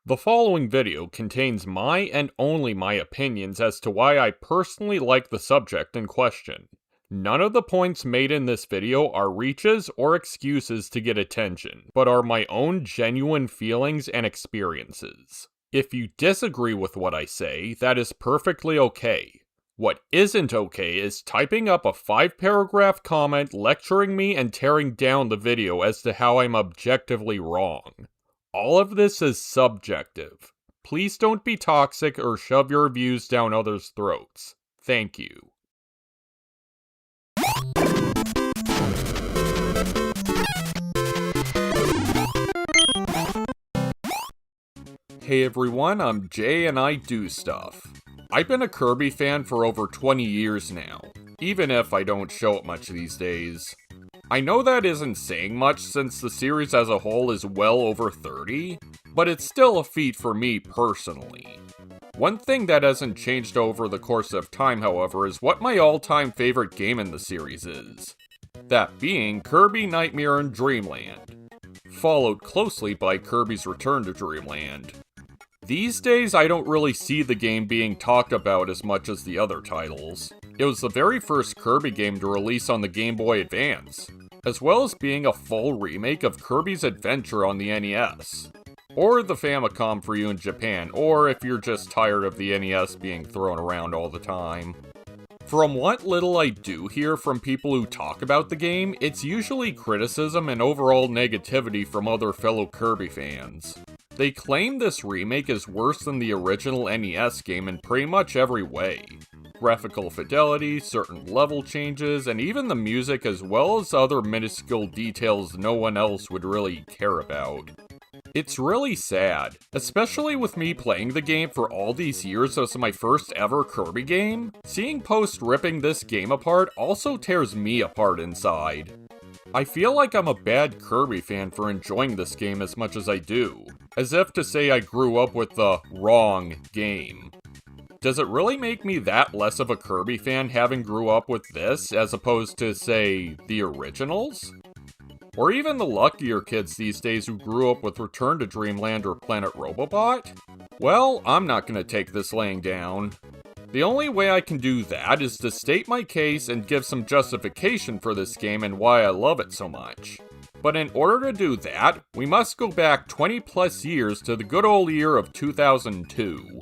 The following video contains my and only my opinions as to why I personally like the subject in question. None of the points made in this video are reaches or excuses to get attention, but are my own genuine feelings and experiences. If you disagree with what I say, that is perfectly okay. What isn't okay is typing up a 5-paragraph comment lecturing me and tearing down the video as to how I'm objectively wrong. All of this is subjective. Please don't be toxic or shove your views down others' throats. Thank you. Hey everyone, I'm Jay and I do stuff. I've been a Kirby fan for over 20 years now, even if I don't show it much these days. I know that isn't saying much since the series as a whole is well over 30, but it's still a feat for me personally. One thing that hasn't changed over the course of time, however, is what my all-time favorite game in the series is. That being Kirby Nightmare and Dreamland, followed closely by Kirby's Return to Dreamland. These days, I don't really see the game being talked about as much as the other titles. It was the very first Kirby game to release on the Game Boy Advance, as well as being a full remake of Kirby's Adventure on the NES. Or the Famicom for you in Japan, or if you're just tired of the NES being thrown around all the time. From what little I do hear from people who talk about the game, it's usually criticism and overall negativity from other fellow Kirby fans. They claim this remake is worse than the original NES game in pretty much every way. Graphical fidelity, certain level changes, and even the music, as well as other minuscule details no one else would really care about. It's really sad, especially with me playing the game for all these years as my first ever Kirby game. Seeing posts ripping this game apart also tears me apart inside. I feel like I'm a bad Kirby fan for enjoying this game as much as I do, as if to say I grew up with the wrong game. Does it really make me that less of a Kirby fan having grew up with this as opposed to, say, the originals? Or even the luckier kids these days who grew up with Return to Dreamland or Planet Robobot? Well, I'm not gonna take this laying down. The only way I can do that is to state my case and give some justification for this game and why I love it so much. But in order to do that, we must go back 20 plus years to the good old year of 2002.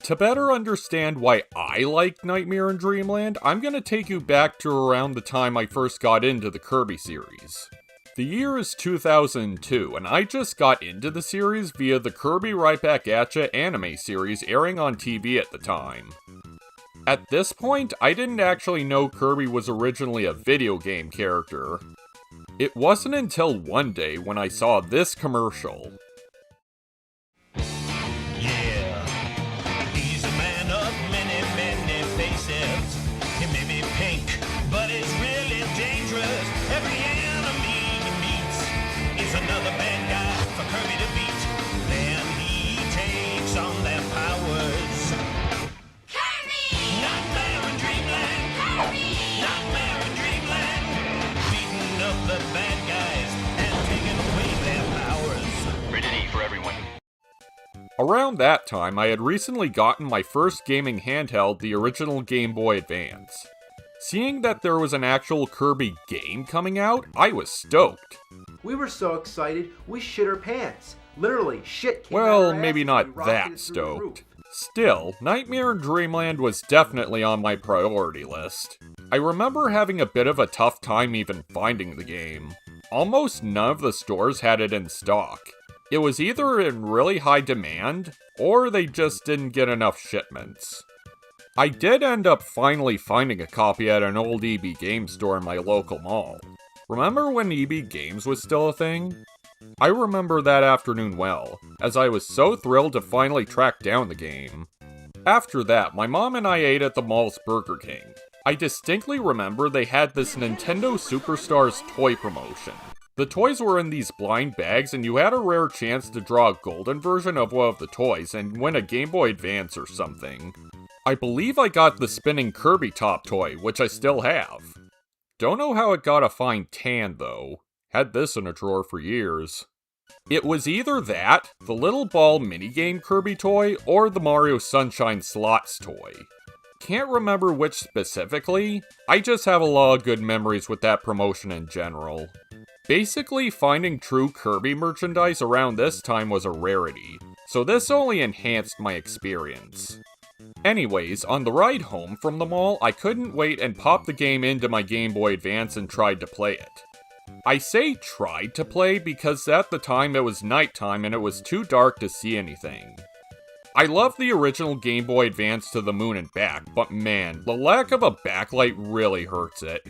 To better understand why I like Nightmare and Dreamland, I'm gonna take you back to around the time I first got into the Kirby series. The year is 2002, and I just got into the series via the Kirby Right Back Atcha anime series airing on TV at the time. At this point, I didn't actually know Kirby was originally a video game character. It wasn't until one day when I saw this commercial. But it's really dangerous. Every enemy he meets is another bad guy for Kirby to beat. Then he takes on their powers. Kirby! Nightmare and Dreamland! Kirby! Nightmare and Dreamland! Beating up the bad guys and taking away their powers. Rated E for everyone. Around that time, I had recently gotten my first gaming handheld, the original Game Boy Advance. Seeing that there was an actual Kirby game coming out, I was stoked. We were so excited, we shit our pants. Literally, shit came out Well, our maybe asses, not we rocketed that through the stoked. roof. Still, Nightmare and Dreamland was definitely on my priority list. I remember having a bit of a tough time even finding the game. Almost none of the stores had it in stock. It was either in really high demand, or they just didn't get enough shipments. I did end up finally finding a copy at an old EB Games store in my local mall. Remember when EB Games was still a thing? I remember that afternoon well, as I was so thrilled to finally track down the game. After that, my mom and I ate at the mall's Burger King. I distinctly remember they had this Nintendo Superstars toy promotion. The toys were in these blind bags and you had a rare chance to draw a golden version of one of the toys and win a Game Boy Advance or something. I believe I got the spinning Kirby top toy, which I still have. Don't know how it got a fine tan, though. Had this in a drawer for years. It was either that, the little ball minigame Kirby toy, or the Mario Sunshine Slots toy. Can't remember which specifically, I just have a lot of good memories with that promotion in general. Basically, finding true Kirby merchandise around this time was a rarity, so this only enhanced my experience. Anyways, on the ride home from the mall, I couldn't wait and popped the game into my Game Boy Advance and tried to play it. I say tried to play because at the time it was nighttime and it was too dark to see anything. I love the original Game Boy Advance to the moon and back, but man, the lack of a backlight really hurts it.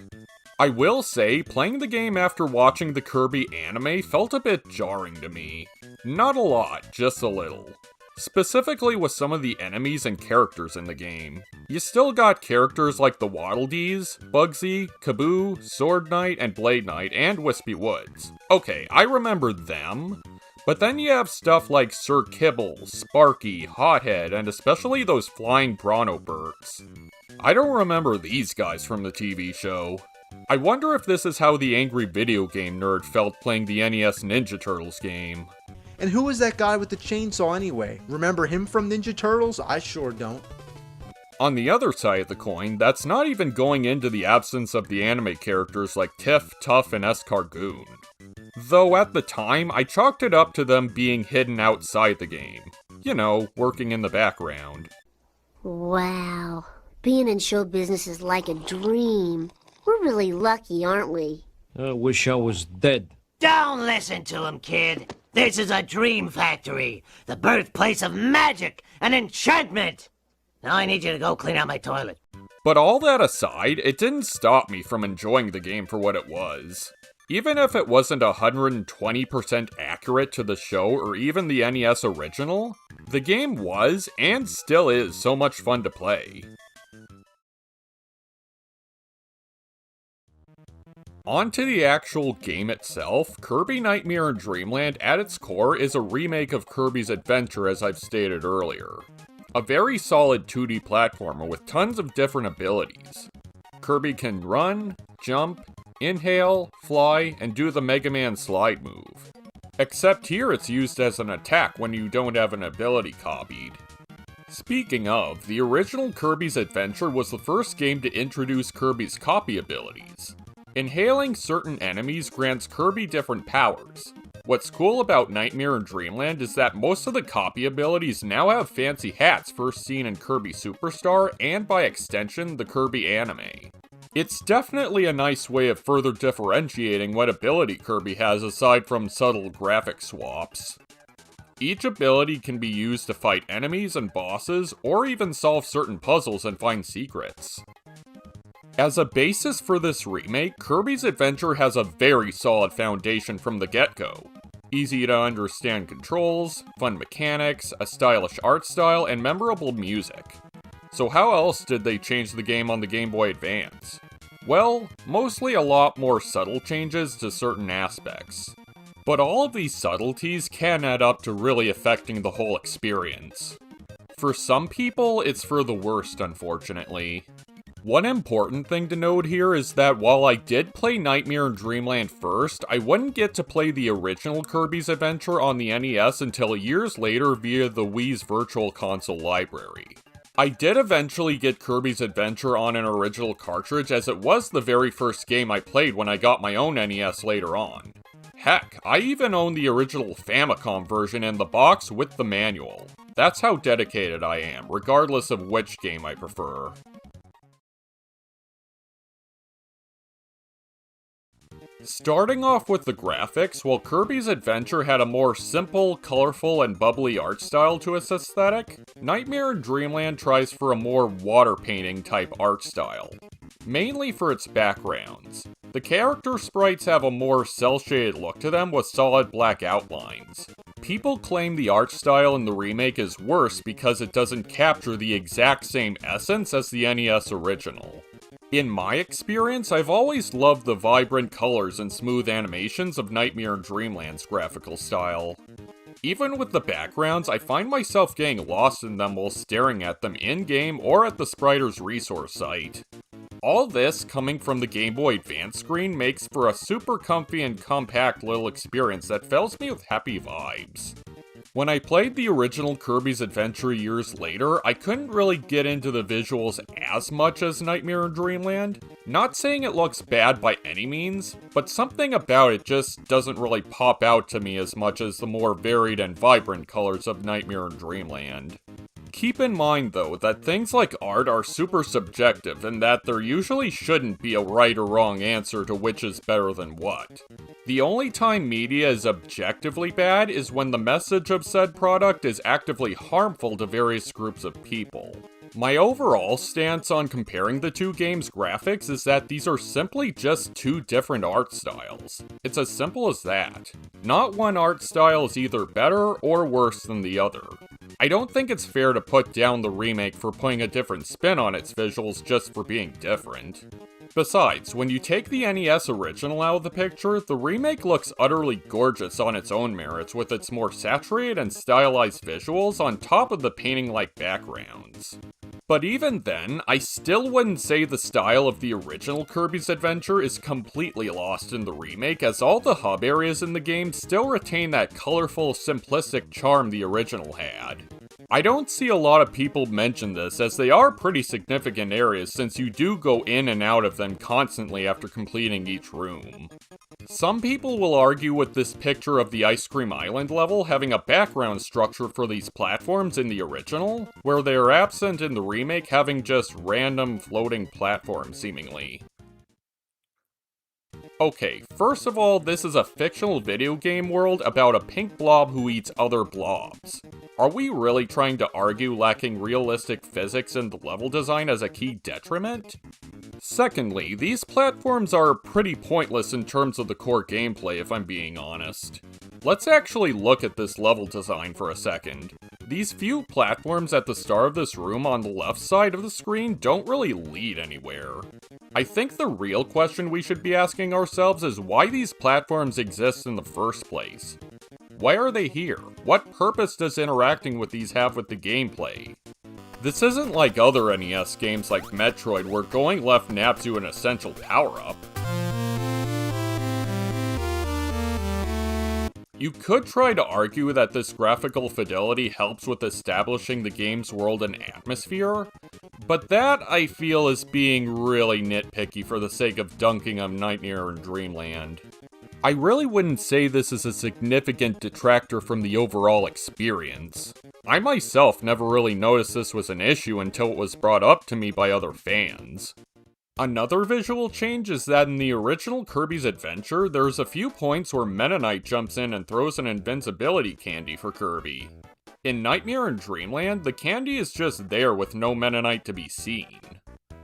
I will say, playing the game after watching the Kirby anime felt a bit jarring to me. Not a lot, just a little. Specifically with some of the enemies and characters in the game. You still got characters like the Waddle Dees, Bugsy, Kaboo, Sword Knight, and Blade Knight, and Wispy Woods. Okay, I remember them. But then you have stuff like Sir Kibble, Sparky, Hothead, and especially those flying Bronobirds. I don't remember these guys from the TV show. I wonder if this is how the angry video game nerd felt playing the NES Ninja Turtles game. And who was that guy with the chainsaw anyway? Remember him from Ninja Turtles? I sure don't. On the other side of the coin, that's not even going into the absence of the anime characters like Tiff, Tuff, and Escargoon. Though at the time, I chalked it up to them being hidden outside the game. You know, working in the background. Wow, being in show business is like a dream. We're really lucky, aren't we? I wish I was dead. Don't listen to him, kid. This is a dream factory, the birthplace of magic and enchantment. Now I need you to go clean out my toilet. But all that aside, it didn't stop me from enjoying the game for what it was. Even if it wasn't 120% accurate to the show or even the NES original, the game was, and still is, so much fun to play. On to the actual game itself, Kirby Nightmare in Dreamland at its core is a remake of Kirby's Adventure as I've stated earlier. A very solid 2D platformer with tons of different abilities. Kirby can run, jump, inhale, fly, and do the Mega Man slide move. Except here it's used as an attack when you don't have an ability copied. Speaking of, the original Kirby's Adventure was the first game to introduce Kirby's copy abilities. Inhaling certain enemies grants Kirby different powers. What's cool about Nightmare in Dreamland is that most of the copy abilities now have fancy hats first seen in Kirby Superstar and by extension the Kirby anime. It's definitely a nice way of further differentiating what ability Kirby has aside from subtle graphic swaps. Each ability can be used to fight enemies and bosses, or even solve certain puzzles and find secrets. As a basis for this remake, Kirby's Adventure has a very solid foundation from the get-go. Easy to understand controls, fun mechanics, a stylish art style, and memorable music. So how else did they change the game on the Game Boy Advance? Well, mostly a lot more subtle changes to certain aspects. But all of these subtleties can add up to really affecting the whole experience. For some people, it's for the worst, unfortunately. One important thing to note here is that while I did play Nightmare in Dreamland first, I wouldn't get to play the original Kirby's Adventure on the NES until years later via the Wii's Virtual Console library. I did eventually get Kirby's Adventure on an original cartridge as it was the very first game I played when I got my own NES later on. Heck, I even own the original Famicom version in the box with the manual. That's how dedicated I am, regardless of which game I prefer. Starting off with the graphics, while Kirby's Adventure had a more simple, colorful, and bubbly art style to its aesthetic, Nightmare in Dreamland tries for a more water painting type art style, mainly for its backgrounds. The character sprites have a more cel-shaded look to them with solid black outlines. People claim the art style in the remake is worse because it doesn't capture the exact same essence as the NES original. In my experience, I've always loved the vibrant colors and smooth animations of Nightmare in Dreamland's graphical style. Even with the backgrounds, I find myself getting lost in them while staring at them in-game or at the spriter's resource site. All this coming from the Game Boy Advance screen makes for a super comfy and compact little experience that fills me with happy vibes. When I played the original Kirby's Adventure years later, I couldn't really get into the visuals as much as Nightmare in Dreamland. Not saying it looks bad by any means, but something about it just doesn't really pop out to me as much as the more varied and vibrant colors of Nightmare in Dreamland. Keep in mind though that things like art are super subjective and that there usually shouldn't be a right or wrong answer to which is better than what. The only time media is objectively bad is when the message of said product is actively harmful to various groups of people. My overall stance on comparing the two games' graphics is that these are simply just two different art styles. It's as simple as that. Not one art style is either better or worse than the other. I don't think it's fair to put down the remake for putting a different spin on its visuals just for being different. Besides, when you take the NES original out of the picture, the remake looks utterly gorgeous on its own merits with its more saturated and stylized visuals on top of the painting-like backgrounds. But even then, I still wouldn't say the style of the original Kirby's Adventure is completely lost in the remake, as all the hub areas in the game still retain that colorful, simplistic charm the original had. I don't see a lot of people mention this, as they are pretty significant areas since you do go in and out of them constantly after completing each room. Some people will argue with this picture of the Ice Cream Island level having a background structure for these platforms in the original, where they are absent in the remake having just random floating platforms seemingly. Okay, first of all, this is a fictional video game world about a pink blob who eats other blobs. Are we really trying to argue lacking realistic physics in the level design as a key detriment? Secondly, these platforms are pretty pointless in terms of the core gameplay if I'm being honest. Let's actually look at this level design for a second. These few platforms at the start of this room on the left side of the screen don't really lead anywhere. I think the real question we should be asking ourselves is why these platforms exist in the first place. Why are they here? What purpose does interacting with these have with the gameplay? This isn't like other NES games like Metroid where going left naps you an essential power-up. You could try to argue that this graphical fidelity helps with establishing the game's world and atmosphere, but that, I feel, is being really nitpicky for the sake of dunking on Nightmare in Dreamland. I really wouldn't say this is a significant detractor from the overall experience. I myself never really noticed this was an issue until it was brought up to me by other fans. Another visual change is that in the original Kirby's Adventure, there's a few points where Meta Knight jumps in and throws an invincibility candy for Kirby. In Nightmare in Dreamland, the candy is just there with no Meta Knight to be seen.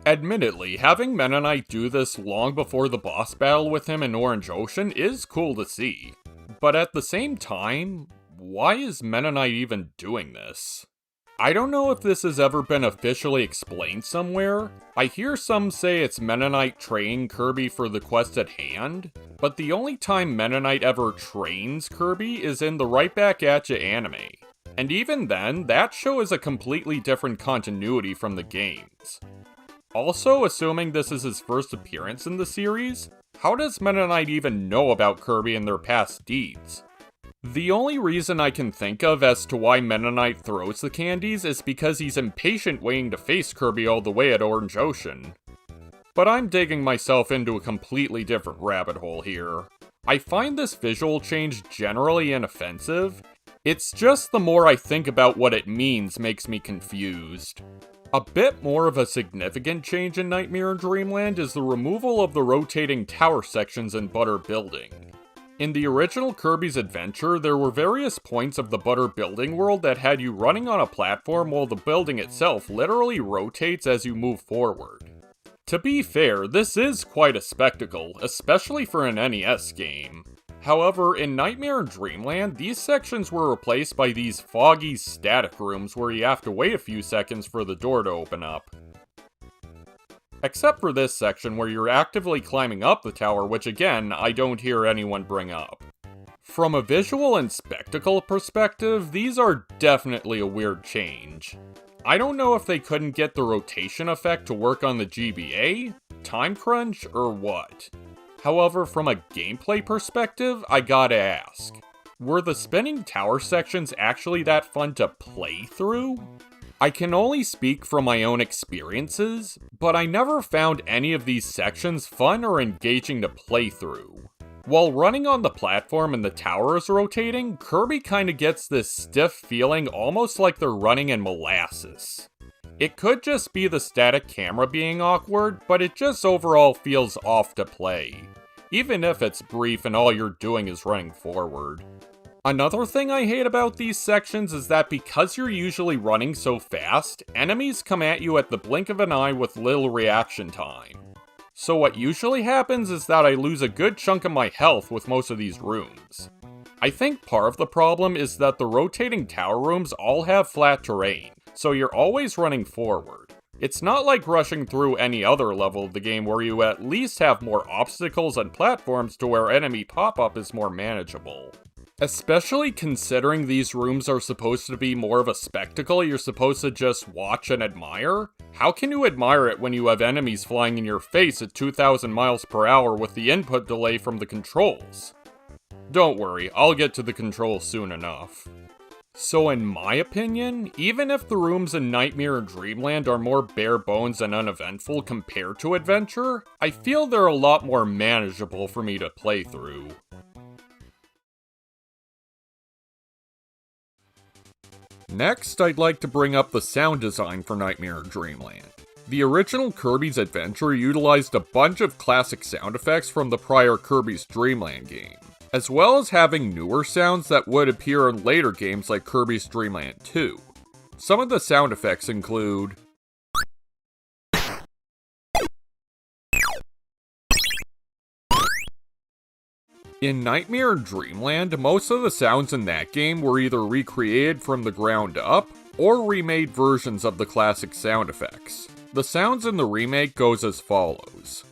Admittedly, having Meta Knight do this long before the boss battle with him in Orange Ocean is cool to see. But at the same time, why is Meta Knight even doing this? I don't know if this has ever been officially explained somewhere. I hear some say it's Meta Knight training Kirby for the quest at hand, but the only time Meta Knight ever trains Kirby is in the Right Back At Ya anime. And even then, that show is a completely different continuity from the games. Also, assuming this is his first appearance in the series, how does Meta Knight even know about Kirby and their past deeds? The only reason I can think of as to why Meta Knight throws the candies is because he's impatient waiting to face Kirby all the way at Orange Ocean. But I'm digging myself into a completely different rabbit hole here. I find this visual change generally inoffensive. It's just the more I think about what it means makes me confused. A bit more of a significant change in Nightmare in Dreamland is the removal of the rotating tower sections in Butter Building. In the original Kirby's Adventure, there were various points of the Butter Building world that had you running on a platform while the building itself literally rotates as you move forward. To be fair, this is quite a spectacle, especially for an NES game. However, in Nightmare in Dreamland, these sections were replaced by these foggy, static rooms where you have to wait a few seconds for the door to open up. Except for this section where you're actively climbing up the tower, which again, I don't hear anyone bring up. From a visual and spectacle perspective, these are definitely a weird change. I don't know if they couldn't get the rotation effect to work on the GBA, Time crunch, or what? However, from a gameplay perspective, I gotta ask, were the spinning tower sections actually that fun to play through? I can only speak from my own experiences, but I never found any of these sections fun or engaging to play through. While running on the platform and the tower is rotating, Kirby kinda gets this stiff feeling almost like they're running in molasses. It could just be the static camera being awkward, but it just overall feels off to play, even if it's brief and all you're doing is running forward. Another thing I hate about these sections is that because you're usually running so fast, enemies come at you at the blink of an eye with little reaction time. So what usually happens is that I lose a good chunk of my health with most of these rooms. I think part of the problem is that the rotating tower rooms all have flat terrain, so you're always running forward. It's not like rushing through any other level of the game where you at least have more obstacles and platforms to where enemy pop-up is more manageable. Especially considering these rooms are supposed to be more of a spectacle you're supposed to just watch and admire? How can you admire it when you have enemies flying in your face at 2,000 miles per hour with the input delay from the controls? Don't worry, I'll get to the controls soon enough. So in my opinion, even if the rooms in Nightmare and Dreamland are more bare bones and uneventful compared to Adventure, I feel they're a lot more manageable for me to play through. Next, I'd like to bring up the sound design for Nightmare and Dreamland. The original Kirby's Adventure utilized a bunch of classic sound effects from the prior Kirby's Dream Land game, as well as having newer sounds that would appear in later games like Kirby's Dream Land 2. Some of the sound effects include in Nightmare and Dreamland, most of the sounds in that game were either recreated from the ground up, or remade versions of the classic sound effects. The sounds in the remake goes as follows.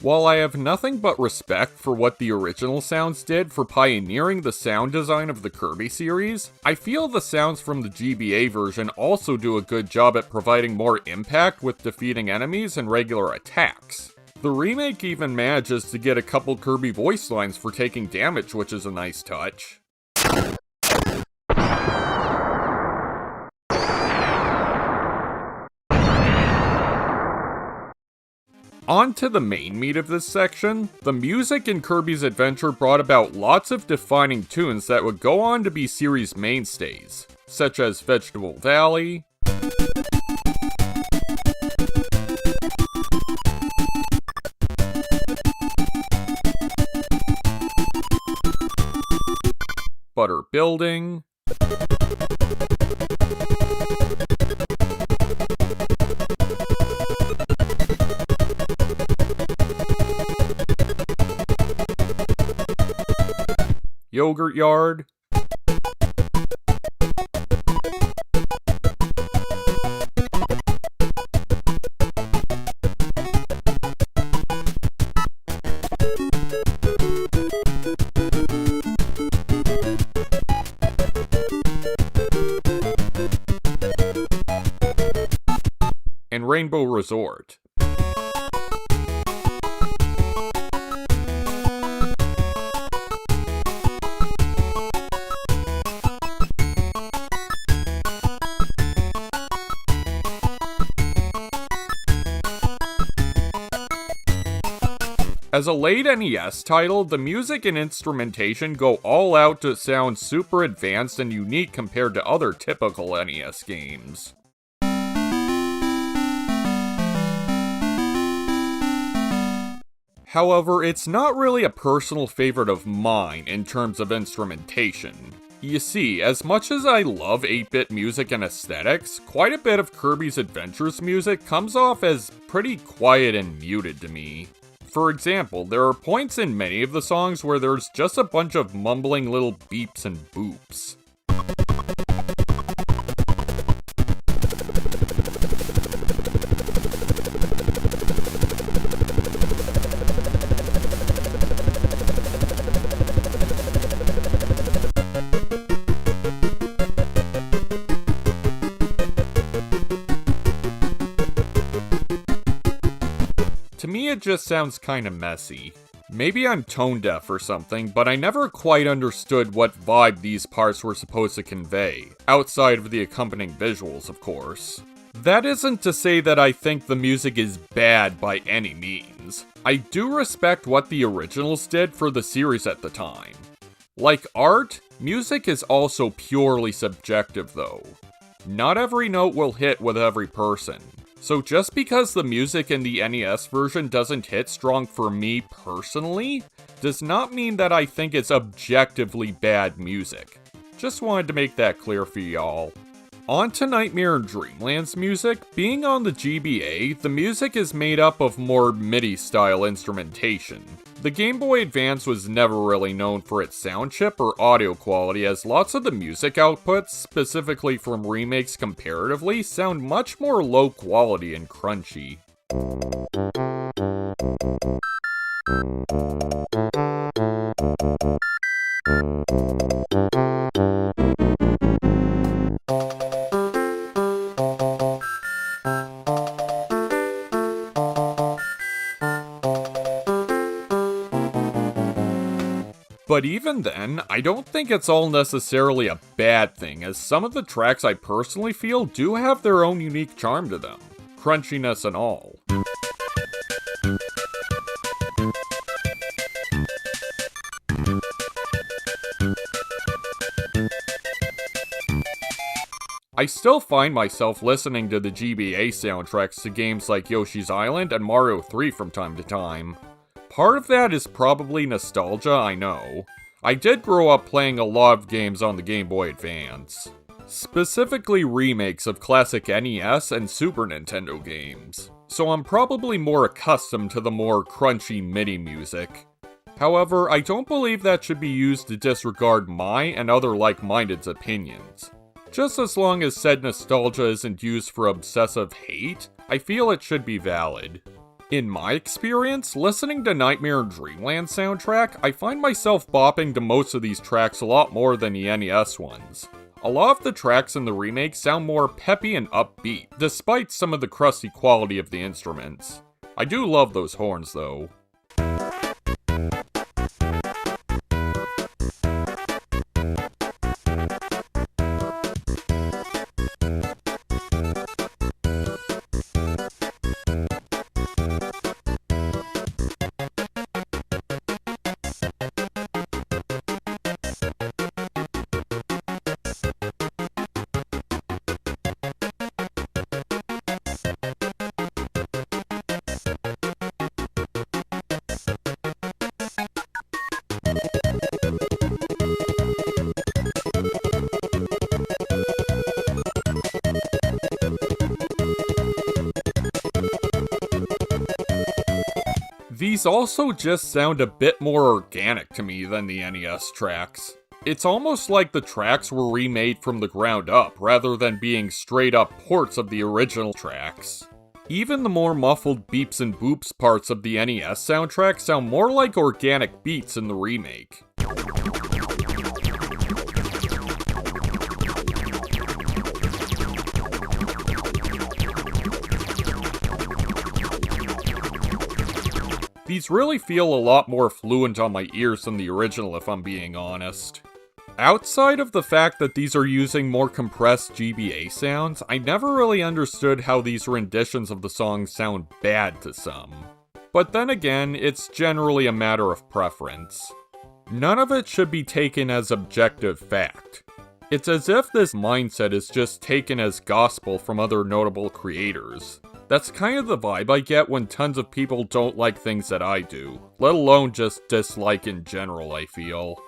While I have nothing but respect for what the original sounds did for pioneering the sound design of the Kirby series, I feel the sounds from the GBA version also do a good job at providing more impact with defeating enemies and regular attacks. The remake even manages to get a couple Kirby voice lines for taking damage, which is a nice touch. On to the main meat of this section, the music in Kirby's Adventure brought about lots of defining tunes that would go on to be series mainstays, such as Vegetable Valley, Butter Building, Yogurt Yard, and Rainbow Resort. As a late NES title, the music and instrumentation go all out to sound super advanced and unique compared to other typical NES games. However, it's not really a personal favorite of mine in terms of instrumentation. You see, as much as I love 8-bit music and aesthetics, quite a bit of Kirby's Adventure's music comes off as pretty quiet and muted to me. For example, there are points in many of the songs where there's just a bunch of mumbling little beeps and boops. me it just sounds kinda messy. Maybe I'm tone deaf or something, but I never quite understood what vibe these parts were supposed to convey, outside of the accompanying visuals, of course. That isn't to say that I think the music is bad by any means. I do respect what the originals did for the series at the time. Like art, music is also purely subjective though. Not every note will hit with every person. So just because the music in the NES version doesn't hit strong for me personally, does not mean that I think it's objectively bad music. Just wanted to make that clear for y'all. On to Nightmare and Dreamland's music. Being on the GBA, the music is made up of more MIDI-style instrumentation. The Game Boy Advance was never really known for its sound chip or audio quality, as lots of the music outputs, specifically from remakes comparatively, sound much more low quality and crunchy. But even then, I don't think it's all necessarily a bad thing, as some of the tracks I personally feel do have their own unique charm to them, crunchiness and all. I still find myself listening to the GBA soundtracks to games like Yoshi's Island and Mario 3 from time to time. Part of that is probably nostalgia, I know. I did grow up playing a lot of games on the Game Boy Advance. Specifically remakes of classic NES and Super Nintendo games. So I'm probably more accustomed to the more crunchy MIDI music. However, I don't believe that should be used to disregard my and other like-minded's opinions. Just as long as said nostalgia isn't used for obsessive hate, I feel it should be valid. In my experience, listening to Nightmare and Dreamland soundtrack, I find myself bopping to most of these tracks a lot more than the NES ones. A lot of the tracks in the remake sound more peppy and upbeat, despite some of the crusty quality of the instruments. I do love those horns though. These also just sound a bit more organic to me than the NES tracks. It's almost like the tracks were remade from the ground up, rather than being straight up ports of the original tracks. Even the more muffled beeps and boops parts of the NES soundtrack sound more like organic beats in the remake. These really feel a lot more fluent on my ears than the original, if I'm being honest. Outside of the fact that these are using more compressed GBA sounds, I never really understood how these renditions of the songs sound bad to some. But then again, it's generally a matter of preference. None of it should be taken as objective fact. It's as if this mindset is just taken as gospel from other notable creators. That's kind of the vibe I get when tons of people don't like things that I do, let alone just dislike in general, I feel.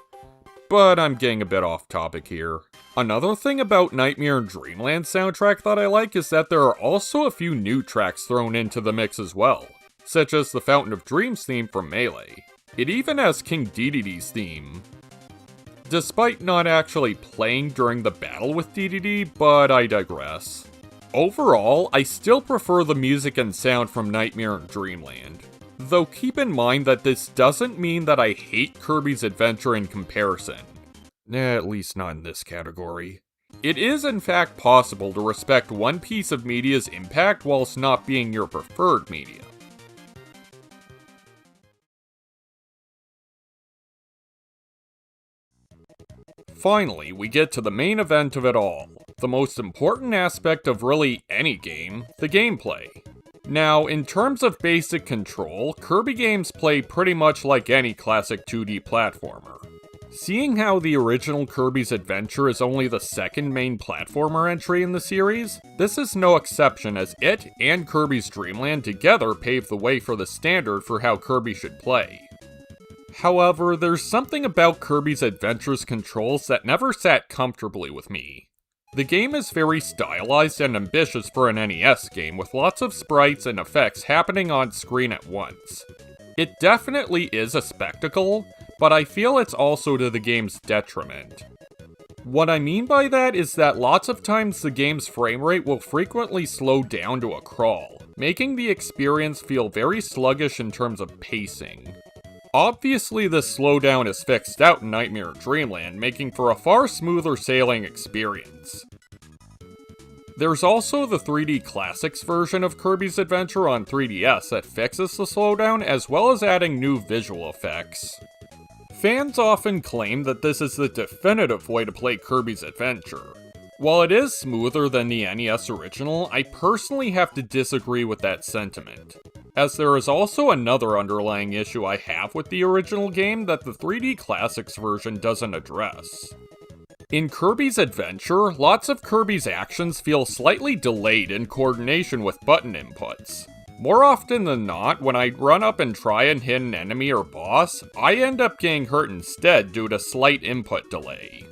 But I'm getting a bit off topic here. Another thing about Nightmare and Dreamland soundtrack that I like is that there are also a few new tracks thrown into the mix as well, such as the Fountain of Dreams theme from Melee. It even has King Dedede's theme. Despite not actually playing during the battle with Dedede, but I digress. Overall, I still prefer the music and sound from Nightmare and Dreamland. Though keep in mind that this doesn't mean that I hate Kirby's Adventure in comparison. At least not in this category. It is in fact possible to respect one piece of media's impact whilst not being your preferred media. Finally, we get to the main event of it all, the most important aspect of really any game, the gameplay. Now, in terms of basic control, Kirby games play pretty much like any classic 2D platformer. Seeing how the original Kirby's Adventure is only the second main platformer entry in the series, this is no exception as it and Kirby's Dream Land together pave the way for the standard for how Kirby should play. However, there's something about Kirby's Adventure's controls that never sat comfortably with me. The game is very stylized and ambitious for an NES game with lots of sprites and effects happening on screen at once. It definitely is a spectacle, but I feel it's also to the game's detriment. What I mean by that is that lots of times the game's frame rate will frequently slow down to a crawl, making the experience feel very sluggish in terms of pacing. Obviously, this slowdown is fixed out in Nightmare Dreamland, making for a far smoother sailing experience. There's also the 3D Classics version of Kirby's Adventure on 3DS that fixes the slowdown as well as adding new visual effects. Fans often claim that this is the definitive way to play Kirby's Adventure. While it is smoother than the NES original, I personally have to disagree with that sentiment, as there is also another underlying issue I have with the original game that the 3D Classics version doesn't address. In Kirby's Adventure, lots of Kirby's actions feel slightly delayed in coordination with button inputs. More often than not, when I run up and try and hit an enemy or boss, I end up getting hurt instead due to slight input delay.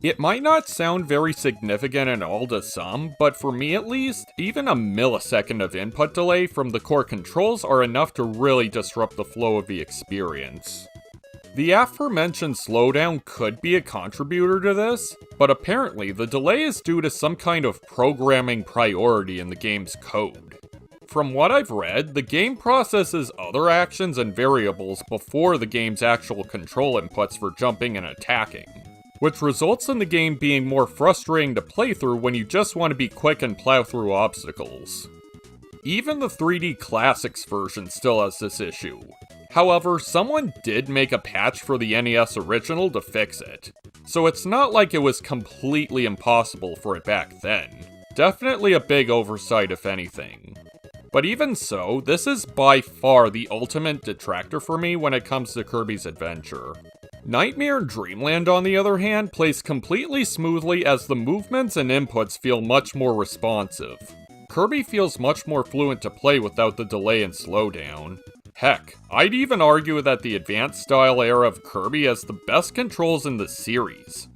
It might not sound very significant at all to some, but for me at least, even a millisecond of input delay from the core controls are enough to really disrupt the flow of the experience. The aforementioned slowdown could be a contributor to this, but apparently the delay is due to some kind of programming priority in the game's code. From what I've read, the game processes other actions and variables before the game's actual control inputs for jumping and attacking, which results in the game being more frustrating to play through when you just want to be quick and plow through obstacles. Even the 3D Classics version still has this issue. However, someone did make a patch for the NES original to fix it, so it's not like it was completely impossible for it back then. Definitely a big oversight if anything. But even so, this is by far the ultimate detractor for me when it comes to Kirby's Adventure. Nightmare Dreamland, on the other hand, plays completely smoothly as the movements and inputs feel much more responsive. Kirby feels much more fluent to play without the delay and slowdown. Heck, I'd even argue that the advanced style era of Kirby has the best controls in the series.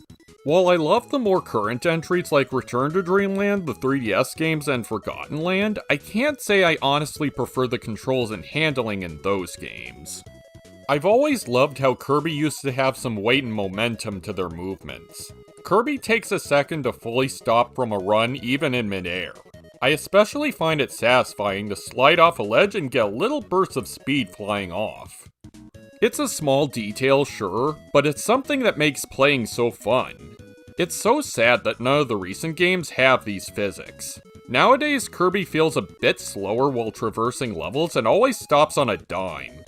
While I love the more current entries like Return to Dreamland, the 3DS games, and Forgotten Land, I can't say I honestly prefer the controls and handling in those games. I've always loved how Kirby used to have some weight and momentum to their movements. Kirby takes a second to fully stop from a run even in midair. I especially find it satisfying to slide off a ledge and get little bursts of speed flying off. It's a small detail, sure, but it's something that makes playing so fun. It's so sad that none of the recent games have these physics. Nowadays, Kirby feels a bit slower while traversing levels and always stops on a dime.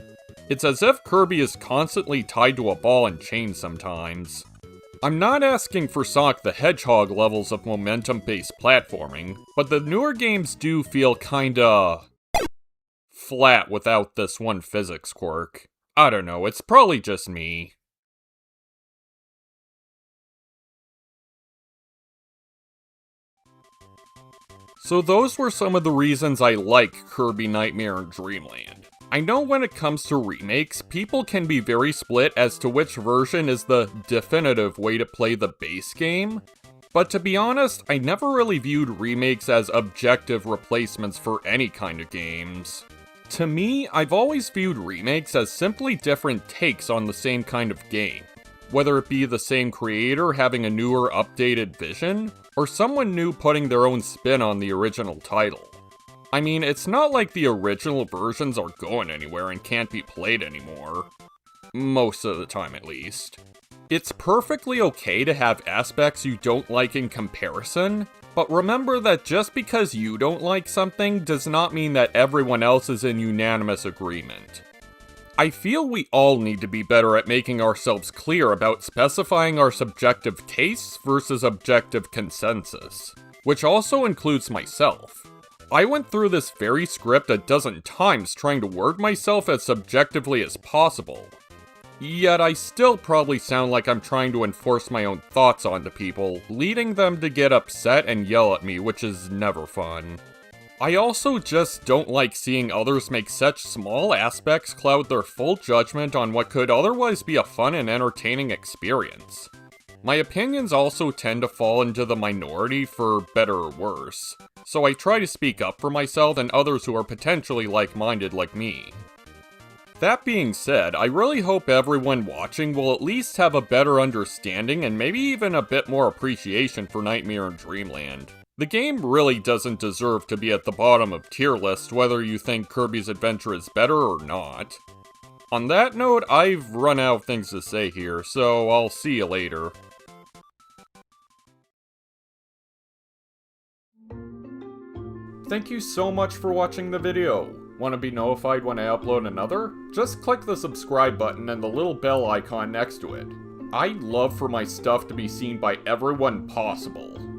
It's as if Kirby is constantly tied to a ball and chain sometimes. I'm not asking for Sonic the Hedgehog levels of momentum-based platforming, but the newer games do feel kinda flat without this one physics quirk. I don't know, it's probably just me. So those were some of the reasons I like Kirby Nightmare Dreamland. I know when it comes to remakes, people can be very split as to which version is the definitive way to play the base game, but to be honest, I never really viewed remakes as objective replacements for any kind of games. To me, I've always viewed remakes as simply different takes on the same kind of game, whether it be the same creator having a newer, updated vision, or someone new putting their own spin on the original title. I mean, it's not like the original versions are going anywhere and can't be played anymore. Most of the time, at least. It's perfectly okay to have aspects you don't like in comparison, but remember that just because you don't like something does not mean that everyone else is in unanimous agreement. I feel we all need to be better at making ourselves clear about specifying our subjective tastes versus objective consensus, which also includes myself. I went through this very script a dozen times trying to word myself as subjectively as possible. Yet I still probably sound like I'm trying to enforce my own thoughts onto people, leading them to get upset and yell at me, which is never fun. I also just don't like seeing others make such small aspects cloud their full judgment on what could otherwise be a fun and entertaining experience. My opinions also tend to fall into the minority for better or worse, so I try to speak up for myself and others who are potentially like-minded like me. That being said, I really hope everyone watching will at least have a better understanding and maybe even a bit more appreciation for Nightmare in Dreamland. The game really doesn't deserve to be at the bottom of tier list whether you think Kirby's Adventure is better or not. On that note, I've run out of things to say here, so I'll see you later. Thank you so much for watching the video. Want to be notified when I upload another? Just click the subscribe button and the little bell icon next to it. I'd love for my stuff to be seen by everyone possible.